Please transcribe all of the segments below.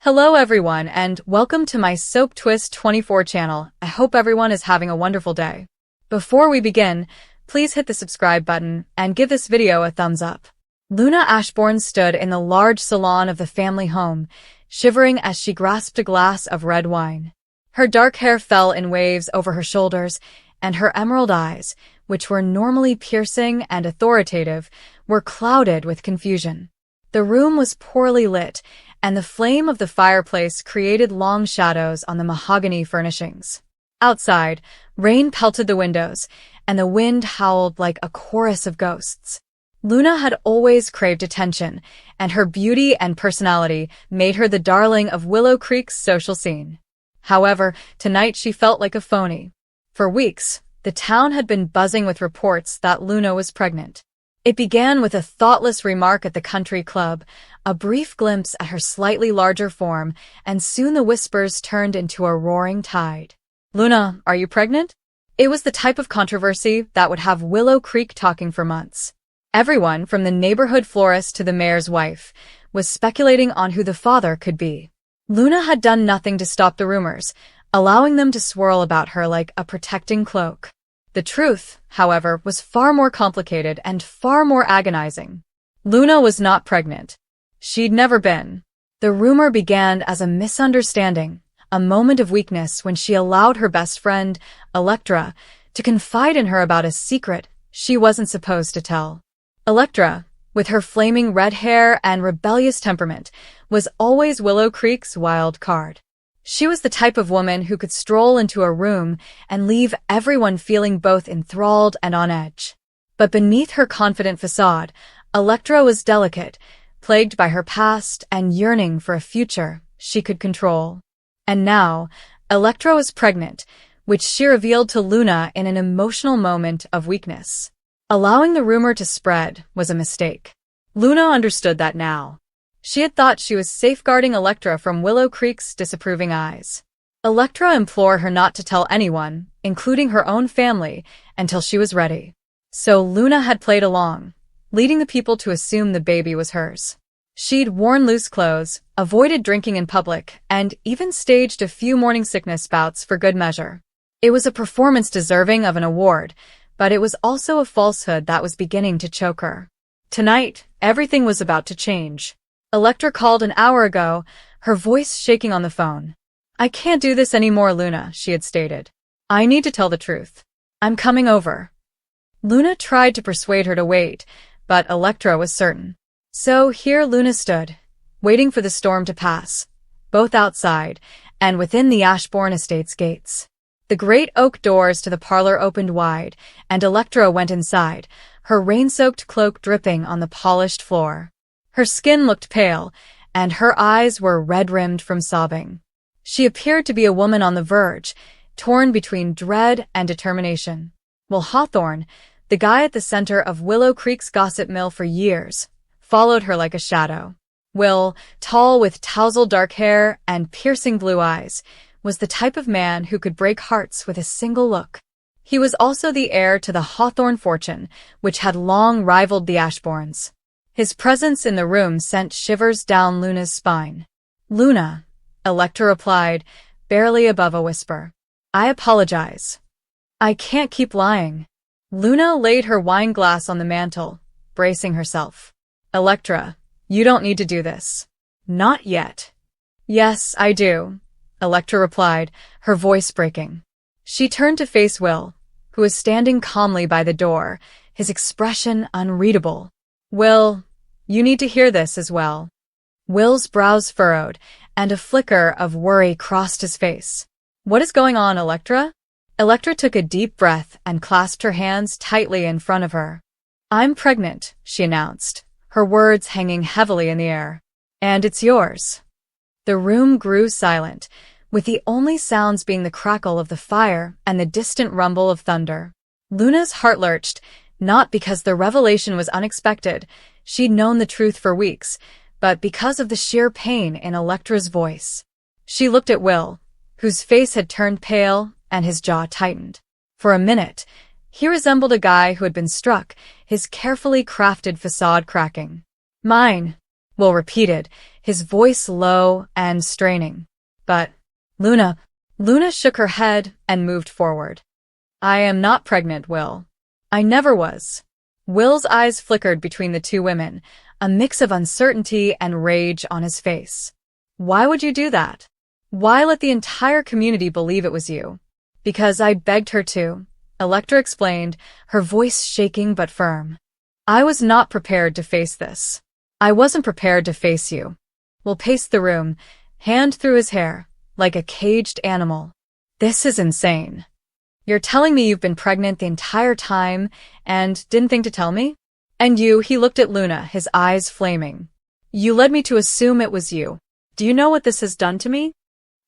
Hello everyone and welcome to my Soap Twist 24 channel. I hope everyone is having a wonderful day. Before we begin, please hit the subscribe button and give this video a thumbs up. Luna Ashbourne stood in the large salon of the family home, shivering as she grasped a glass of red wine. Her dark hair fell in waves over her shoulders, and her emerald eyes, which were normally piercing and authoritative, were clouded with confusion. The room was poorly lit, and the flame of the fireplace created long shadows on the mahogany furnishings. Outside, rain pelted the windows, and the wind howled like a chorus of ghosts. Luna had always craved attention, and her beauty and personality made her the darling of Willow Creek's social scene. However, tonight she felt like a phony. For weeks, the town had been buzzing with reports that Luna was pregnant. It began with a thoughtless remark at the country club, a brief glimpse at her slightly larger form, and soon the whispers turned into a roaring tide. "Luna, are you pregnant?" It was the type of controversy that would have Willow Creek talking for months. Everyone, from the neighborhood florist to the mayor's wife, was speculating on who the father could be. Luna had done nothing to stop the rumors, allowing them to swirl about her like a protecting cloak. The truth, however, was far more complicated and far more agonizing. Luna was not pregnant. She'd never been. The rumor began as a misunderstanding, a moment of weakness when she allowed her best friend, Electra, to confide in her about a secret she wasn't supposed to tell. Electra, with her flaming red hair and rebellious temperament, was always Willow Creek's wild card. She was the type of woman who could stroll into a room and leave everyone feeling both enthralled and on edge. But beneath her confident facade, Electra was delicate, plagued by her past and yearning for a future she could control. And now, Electra was pregnant, which she revealed to Luna in an emotional moment of weakness. Allowing the rumor to spread was a mistake. Luna understood that now. She had thought she was safeguarding Electra from Willow Creek's disapproving eyes. Electra implored her not to tell anyone, including her own family, until she was ready. So Luna had played along, leading the people to assume the baby was hers. She'd worn loose clothes, avoided drinking in public, and even staged a few morning sickness bouts for good measure. It was a performance deserving of an award, but it was also a falsehood that was beginning to choke her. Tonight, everything was about to change. Electra called an hour ago, her voice shaking on the phone. "I can't do this anymore, Luna," she had stated. "I need to tell the truth. I'm coming over." Luna tried to persuade her to wait, but Electra was certain. So here Luna stood, waiting for the storm to pass, both outside and within the Ashbourne estate's gates. The great oak doors to the parlor opened wide, and Electra went inside, her rain-soaked cloak dripping on the polished floor. Her skin looked pale, and her eyes were red-rimmed from sobbing. She appeared to be a woman on the verge, torn between dread and determination. While Hawthorne, the guy at the center of Willow Creek's gossip mill for years, followed her like a shadow. Will, tall with tousled dark hair and piercing blue eyes, was the type of man who could break hearts with a single look. He was also the heir to the Hawthorne fortune, which had long rivaled the Ashbournes. His presence in the room sent shivers down Luna's spine. "Luna," Electra replied, barely above a whisper. "I apologize. I can't keep lying." Luna laid her wine glass on the mantel, bracing herself. "Electra, you don't need to do this." "Not yet." "Yes, I do," Electra replied, her voice breaking. She turned to face Will, who was standing calmly by the door, his expression unreadable. "Will, you need to hear this as well." Will's brows furrowed, and a flicker of worry crossed his face. "What is going on, Electra?" Electra took a deep breath and clasped her hands tightly in front of her. "I'm pregnant," she announced, her words hanging heavily in the air. "And it's yours." The room grew silent, with the only sounds being the crackle of the fire and the distant rumble of thunder. Luna's heart lurched, not because the revelation was unexpected, she'd known the truth for weeks, but because of the sheer pain in Electra's voice. She looked at Will, whose face had turned pale and his jaw tightened. For a minute, he resembled a guy who had been struck, his carefully crafted facade cracking. "Mine," Will repeated, his voice low and straining. But, Luna. Luna shook her head and moved forward. I am not pregnant, Will. I never was. Will's eyes flickered between the two women, a mix of uncertainty and rage on his face. Why would you do that? Why let the entire community believe it was you? Because I begged her to, Electra explained, her voice shaking but firm. I was not prepared to face this. I wasn't prepared to face you. Will paced the room, hand through his hair, like a caged animal. This is insane. You're telling me you've been pregnant the entire time and didn't think to tell me? And you, he looked at Luna, his eyes flaming. You led me to assume it was you. Do you know what this has done to me?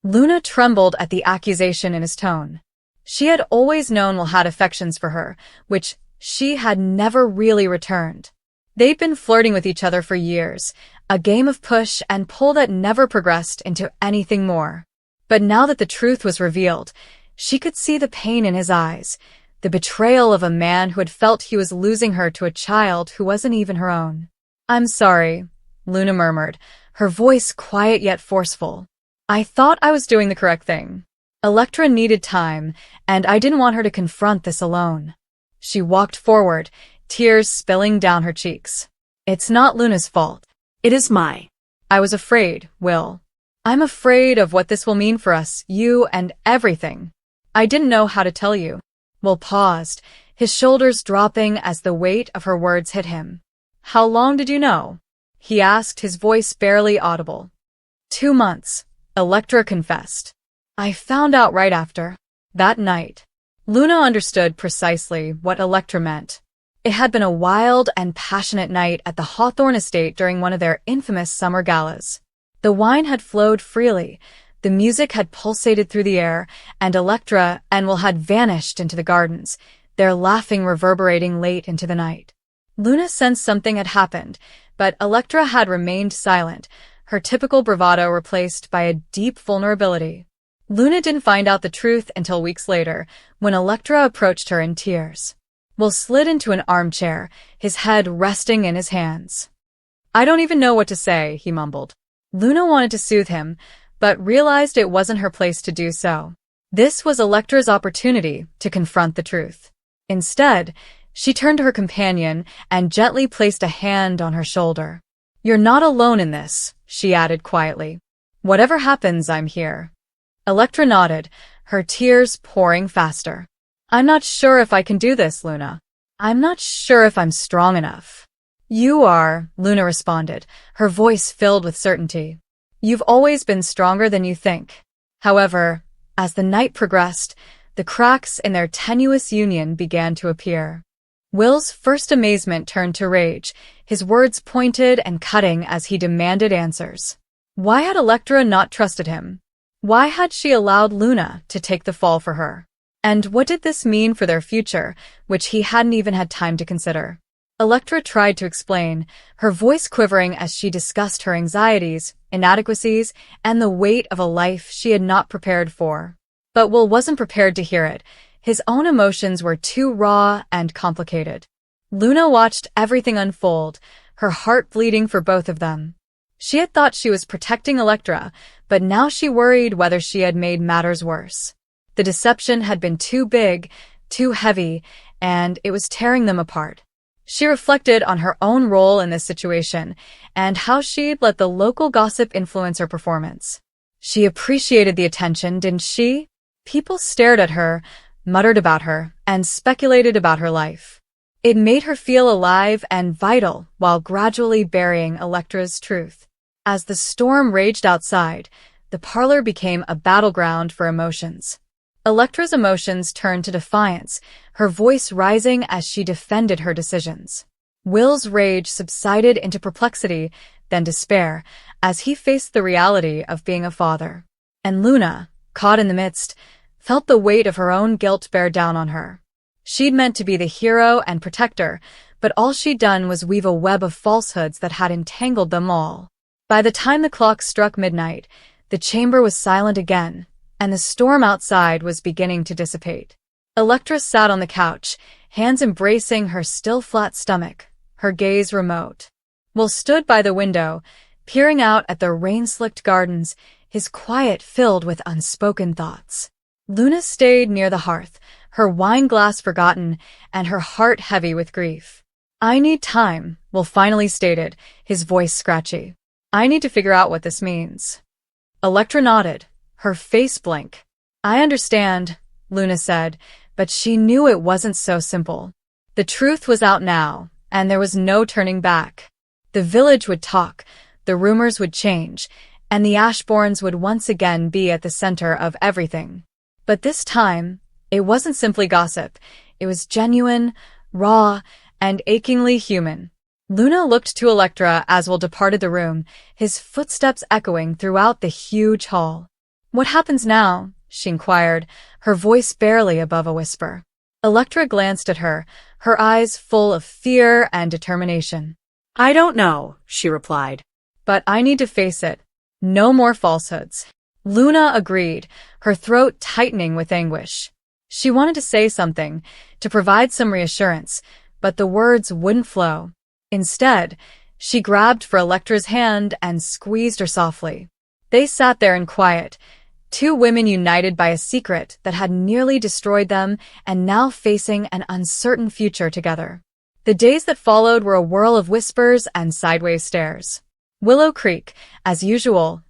Luna trembled at the accusation in his tone. She had always known Will had affections for her, which she had never really returned. They'd been flirting with each other for years, a game of push and pull that never progressed into anything more. But now that the truth was revealed, she could see the pain in his eyes, the betrayal of a man who had felt he was losing her to a child who wasn't even her own. I'm sorry, Luna murmured, her voice quiet yet forceful. I thought I was doing the correct thing. Electra needed time, and I didn't want her to confront this alone. She walked forward, tears spilling down her cheeks. It's not Luna's fault. It is mine. I was afraid, Will. I'm afraid of what this will mean for us, you and everything. I didn't know how to tell you. Will paused, his shoulders dropping as the weight of her words hit him. How long did you know? He asked, his voice barely audible. 2 months, Electra confessed. I found out right after. That night. Luna understood precisely what Electra meant. It had been a wild and passionate night at the Hawthorne estate during one of their infamous summer galas. The wine had flowed freely, the music had pulsated through the air, and Electra and Will had vanished into the gardens, their laughing reverberating late into the night. Luna sensed something had happened, but Electra had remained silent, her typical bravado replaced by a deep vulnerability. Luna didn't find out the truth until weeks later, when Electra approached her in tears. Will slid into an armchair, his head resting in his hands. I don't even know what to say, he mumbled. Luna wanted to soothe him, but realized it wasn't her place to do so. This was Electra's opportunity to confront the truth. Instead, she turned to her companion and gently placed a hand on her shoulder. You're not alone in this, she added quietly. Whatever happens, I'm here. Electra nodded, her tears pouring faster. I'm not sure if I can do this, Luna. I'm not sure if I'm strong enough. You are, Luna responded, her voice filled with certainty. You've always been stronger than you think. However, as the night progressed, the cracks in their tenuous union began to appear. Will's first amazement turned to rage, his words pointed and cutting as he demanded answers. Why had Electra not trusted him? Why had she allowed Luna to take the fall for her? And what did this mean for their future, which he hadn't even had time to consider? Electra tried to explain, her voice quivering as she discussed her anxieties, inadequacies, and the weight of a life she had not prepared for. But Will wasn't prepared to hear it. His own emotions were too raw and complicated. Luna watched everything unfold, her heart bleeding for both of them. She had thought she was protecting Electra, but now she worried whether she had made matters worse. The deception had been too big, too heavy, and it was tearing them apart. She reflected on her own role in this situation and how she'd let the local gossip influence her performance. She appreciated the attention, didn't she? People stared at her, muttered about her, and speculated about her life. It made her feel alive and vital while gradually burying Electra's truth. As the storm raged outside, the parlor became a battleground for emotions. Electra's emotions turned to defiance, her voice rising as she defended her decisions. Will's rage subsided into perplexity, then despair, as he faced the reality of being a father. And Luna, caught in the midst, felt the weight of her own guilt bear down on her. She'd meant to be the hero and protector, but all she'd done was weave a web of falsehoods that had entangled them all. By the time the clock struck midnight, the chamber was silent again, and the storm outside was beginning to dissipate. Electra sat on the couch, hands embracing her still flat stomach, her gaze remote. Will stood by the window, peering out at the rain-slicked gardens, his quiet filled with unspoken thoughts. Luna stayed near the hearth, her wine glass forgotten, and her heart heavy with grief. "I need time," Will finally stated, his voice scratchy. "I need to figure out what this means." Electra nodded, her face blank. "I understand," Luna said, but she knew it wasn't so simple. The truth was out now, and there was no turning back. The village would talk, the rumors would change, and the Ashbournes would once again be at the center of everything. But this time, it wasn't simply gossip. It was genuine, raw, and achingly human. Luna looked to Electra as Will departed the room, his footsteps echoing throughout the huge hall. "What happens now?" she inquired, her voice barely above a whisper. Electra glanced at her, her eyes full of fear and determination. "I don't know," she replied. "But I need to face it. No more falsehoods." Luna agreed, her throat tightening with anguish. She wanted to say something, to provide some reassurance, but the words wouldn't flow. Instead, she grabbed for Electra's hand and squeezed her softly. They sat there in quiet, two women united by a secret that had nearly destroyed them and now facing an uncertain future together. The days that followed were a whirl of whispers and sideways stares. Willow Creek, as usual,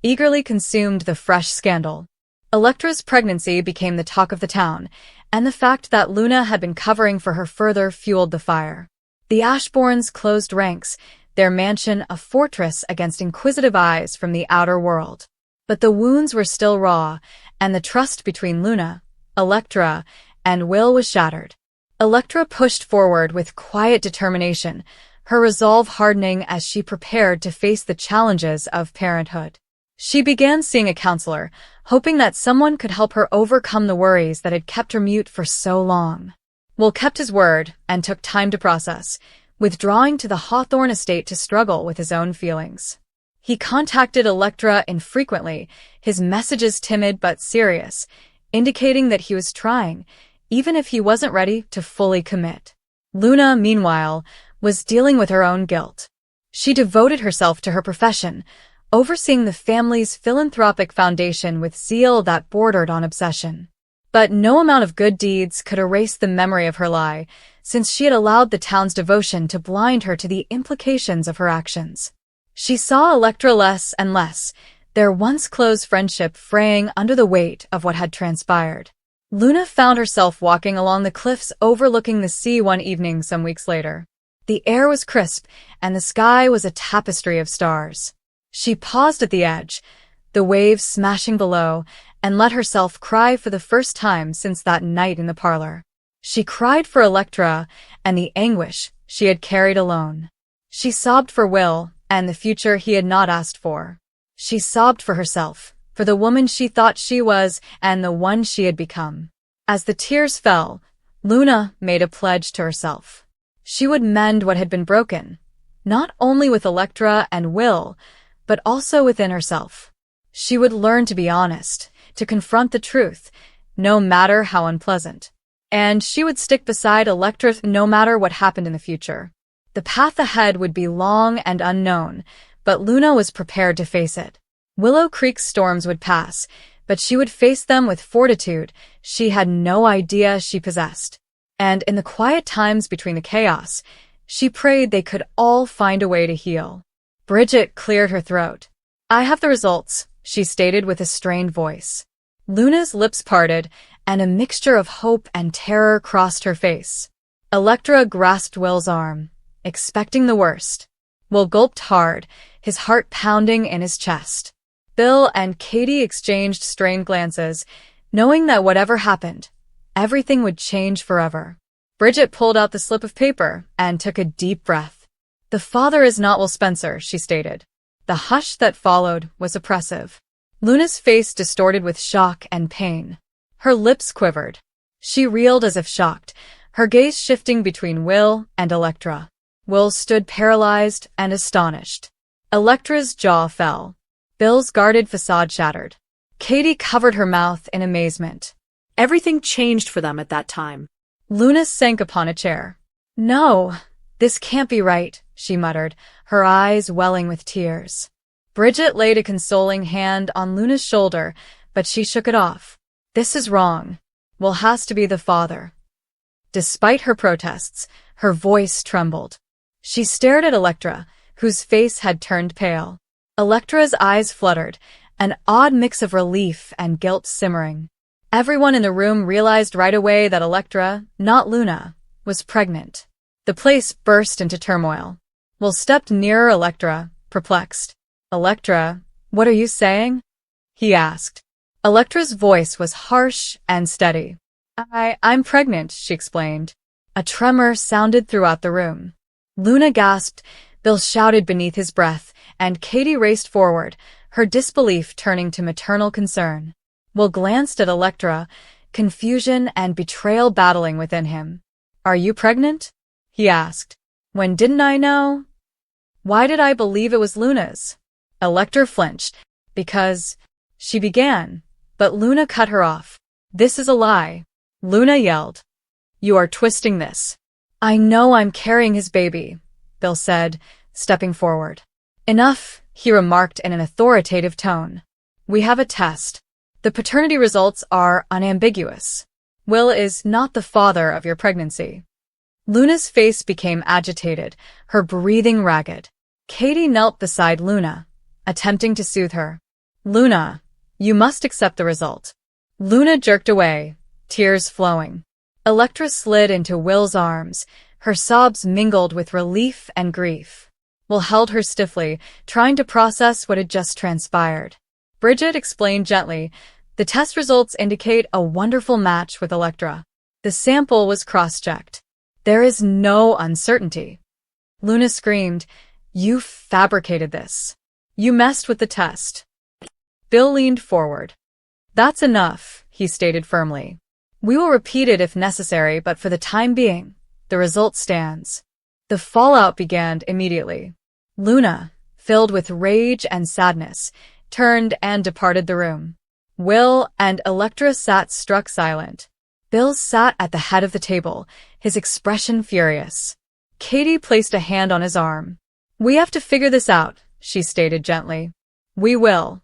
eagerly consumed the fresh scandal. Electra's pregnancy became the talk of the town, and the fact that Luna had been covering for her further fueled the fire. The Ashbournes closed ranks, their mansion a fortress against inquisitive eyes from the outer world. But the wounds were still raw, and the trust between Luna, Electra, and Will was shattered. Electra pushed forward with quiet determination, her resolve hardening as she prepared to face the challenges of parenthood. She began seeing a counselor, hoping that someone could help her overcome the worries that had kept her mute for so long. Will kept his word and took time to process, withdrawing to the Hawthorne estate to struggle with his own feelings. He contacted Electra infrequently, his messages timid but serious, indicating that he was trying, even if he wasn't ready to fully commit. Luna, meanwhile, was dealing with her own guilt. She devoted herself to her profession, overseeing the family's philanthropic foundation with zeal that bordered on obsession. But no amount of good deeds could erase the memory of her lie, since she had allowed the town's devotion to blind her to the implications of her actions. She saw Electra less and less, their once close friendship fraying under the weight of what had transpired. Luna found herself walking along the cliffs overlooking the sea one evening some weeks later. The air was crisp, and the sky was a tapestry of stars. She paused at the edge, the waves smashing below, and let herself cry for the first time since that night in the parlor. She cried for Electra and the anguish she had carried alone. She sobbed for Will and the future he had not asked for. She sobbed for herself, for the woman she thought she was and the one she had become. As the tears fell, Luna made a pledge to herself. She would mend what had been broken, not only with Electra and Will, but also within herself. She would learn to be honest, to confront the truth, no matter how unpleasant. And she would stick beside Electra no matter what happened in the future. The path ahead would be long and unknown, but Luna was prepared to face it. Willow Creek's storms would pass, but she would face them with fortitude she had no idea she possessed. And in the quiet times between the chaos, she prayed they could all find a way to heal. Bridget cleared her throat. "I have the results," she stated with a strained voice. Luna's lips parted, and a mixture of hope and terror crossed her face. Electra grasped Will's arm, expecting the worst. Will gulped hard, his heart pounding in his chest. Bill and Katie exchanged strained glances, knowing that whatever happened, everything would change forever. Bridget pulled out the slip of paper and took a deep breath. "The father is not Will Spencer," she stated. The hush that followed was oppressive. Luna's face distorted with shock and pain. Her lips quivered. She reeled as if shocked, her gaze shifting between Will and Electra. Will stood paralyzed and astonished. Electra's jaw fell. Bill's guarded facade shattered. Katie covered her mouth in amazement. Everything changed for them at that time. Luna sank upon a chair. "No, this can't be right," she muttered, her eyes welling with tears. Bridget laid a consoling hand on Luna's shoulder, but she shook it off. This is wrong. Will has to be the father. Despite her protests, her voice trembled. She stared at Electra, whose face had turned pale. Electra's eyes fluttered, an odd mix of relief and guilt simmering. Everyone in the room realized right away that Electra, not Luna, was pregnant. The place burst into turmoil. Will stepped nearer Electra, perplexed. Electra, what are you saying? He asked. Electra's voice was harsh and steady. I'm pregnant, she explained. A tremor sounded throughout the room. Luna gasped, Bill shouted beneath his breath, and Katie raced forward, her disbelief turning to maternal concern. Will glanced at Electra, confusion and betrayal battling within him. Are you pregnant? He asked. When didn't I know? Why did I believe it was Luna's? Electra flinched, because she began, but Luna cut her off. This is a lie. Luna yelled. You are twisting this. I know I'm carrying his baby, Bill said, stepping forward. Enough, he remarked in an authoritative tone. We have a test. The paternity results are unambiguous. Will is not the father of your pregnancy. Luna's face became agitated, her breathing ragged. Katie knelt beside Luna, attempting to soothe her. Luna, you must accept the result. Luna jerked away, tears flowing. Electra slid into Will's arms, her sobs mingled with relief and grief. Will held her stiffly, trying to process what had just transpired. Bridget explained gently, the test results indicate a wonderful match with Electra. The sample was cross-checked. There is no uncertainty. Luna screamed, You fabricated this. You messed with the test. Bill leaned forward. That's enough, he stated firmly. We will repeat it if necessary, but for the time being, the result stands. The fallout began immediately. Luna, filled with rage and sadness, turned and departed the room. Will and Electra sat struck silent. Bill sat at the head of the table, his expression furious. Katie placed a hand on his arm. We have to figure this out, she stated gently. We will.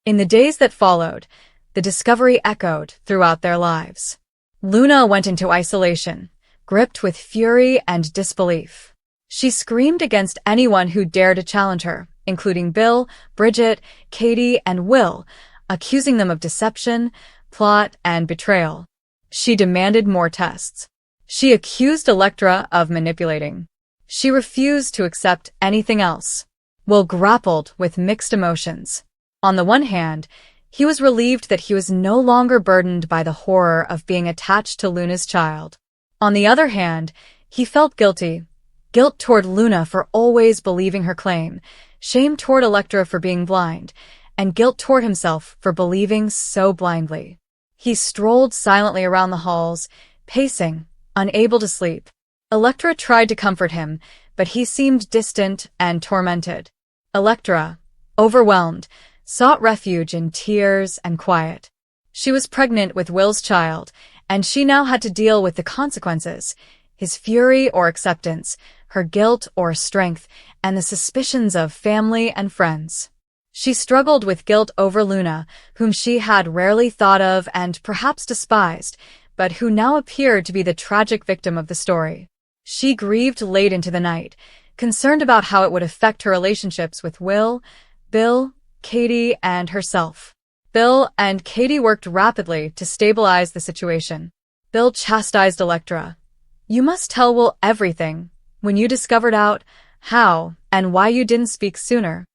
In the days that followed, the discovery echoed throughout their lives. Luna went into isolation, gripped with fury and disbelief. She screamed against anyone who dared to challenge her, including Bill, Bridget, Katie, and Will, accusing them of deception, plot, and betrayal. She demanded more tests. She accused Electra of manipulating. She refused to accept anything else. Will grappled with mixed emotions. On the one hand, he was relieved that he was no longer burdened by the horror of being attached to Luna's child. On the other hand, he felt guilty. Guilt toward Luna for always believing her claim, shame toward Electra for being blind, and guilt toward himself for believing so blindly. He strolled silently around the halls, pacing, unable to sleep. Electra tried to comfort him, but he seemed distant and tormented. Electra, overwhelmed, sought refuge in tears and quiet. She was pregnant with Will's child, and she now had to deal with the consequences, his fury or acceptance, her guilt or strength, and the suspicions of family and friends. She struggled with guilt over Luna, whom she had rarely thought of and perhaps despised, but who now appeared to be the tragic victim of the story. She grieved late into the night, concerned about how it would affect her relationships with Will, Bill, Katie, and herself. Bill and Katie worked rapidly to stabilize the situation. Bill chastised Electra. You must tell Will everything, when you discovered out how and why you didn't speak sooner.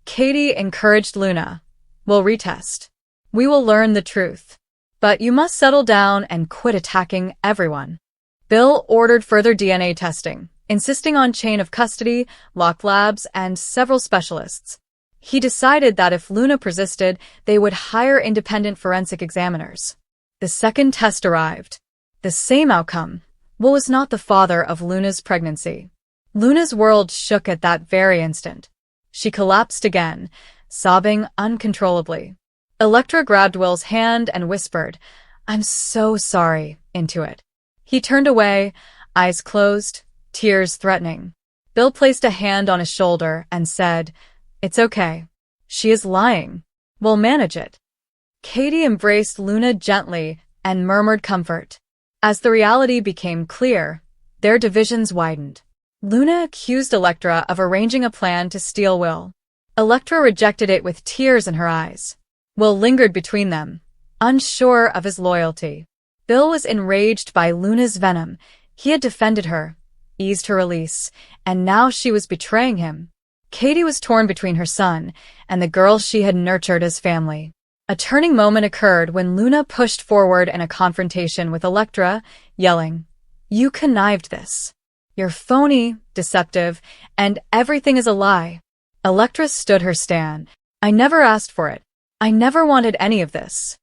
Katie encouraged Luna. We'll retest. We will learn the truth. But you must settle down and quit attacking everyone. Bill ordered further DNA testing, insisting on chain of custody, locked labs, and several specialists. He decided that if Luna persisted, they would hire independent forensic examiners. The second test arrived. The same outcome. Will was not the father of Luna's pregnancy. Luna's world shook at that very instant. She collapsed again, sobbing uncontrollably. Electra grabbed Will's hand and whispered, I'm so sorry, into it. He turned away, eyes closed, tears threatening. Bill placed a hand on his shoulder and said, It's okay. She is lying. We'll manage it. Katie embraced Luna gently and murmured comfort. As the reality became clear, their divisions widened. Luna accused Electra of arranging a plan to steal Will. Electra rejected it with tears in her eyes. Will lingered between them, unsure of his loyalty. Bill was enraged by Luna's venom. He had defended her, eased her release, and now she was betraying him. Katie was torn between her son and the girl she had nurtured as family. A turning moment occurred when Luna pushed forward in a confrontation with Electra, yelling, "You connived this. You're phony, deceptive, and everything is a lie." Electra stood her stand. "I never asked for it. I never wanted any of this."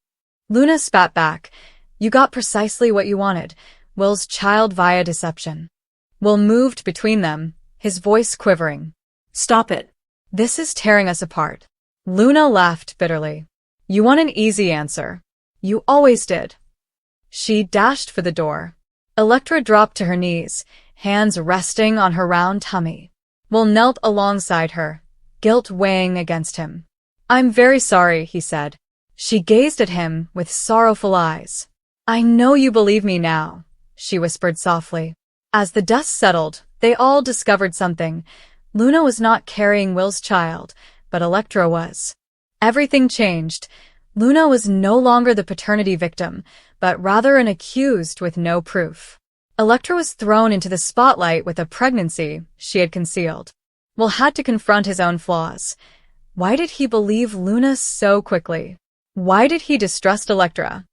Luna spat back. "You got precisely what you wanted, Will's child via deception." Will moved between them, his voice quivering. Stop it. "This is tearing us apart." Luna laughed bitterly. "You want an easy answer. You always did." She dashed for the door. Electra dropped to her knees, hands resting on her round tummy. Will knelt alongside her, guilt weighing against him. "I'm very sorry," he said. She gazed at him with sorrowful eyes. "I know you believe me now," she whispered softly. As the dust settled, they all discovered something. Luna was not carrying Will's child, but Electra was. Everything changed. Luna was no longer the paternity victim, but rather an accused with no proof. Electra was thrown into the spotlight with a pregnancy she had concealed. Will had to confront his own flaws. Why did he believe Luna so quickly? Why did he distrust Electra?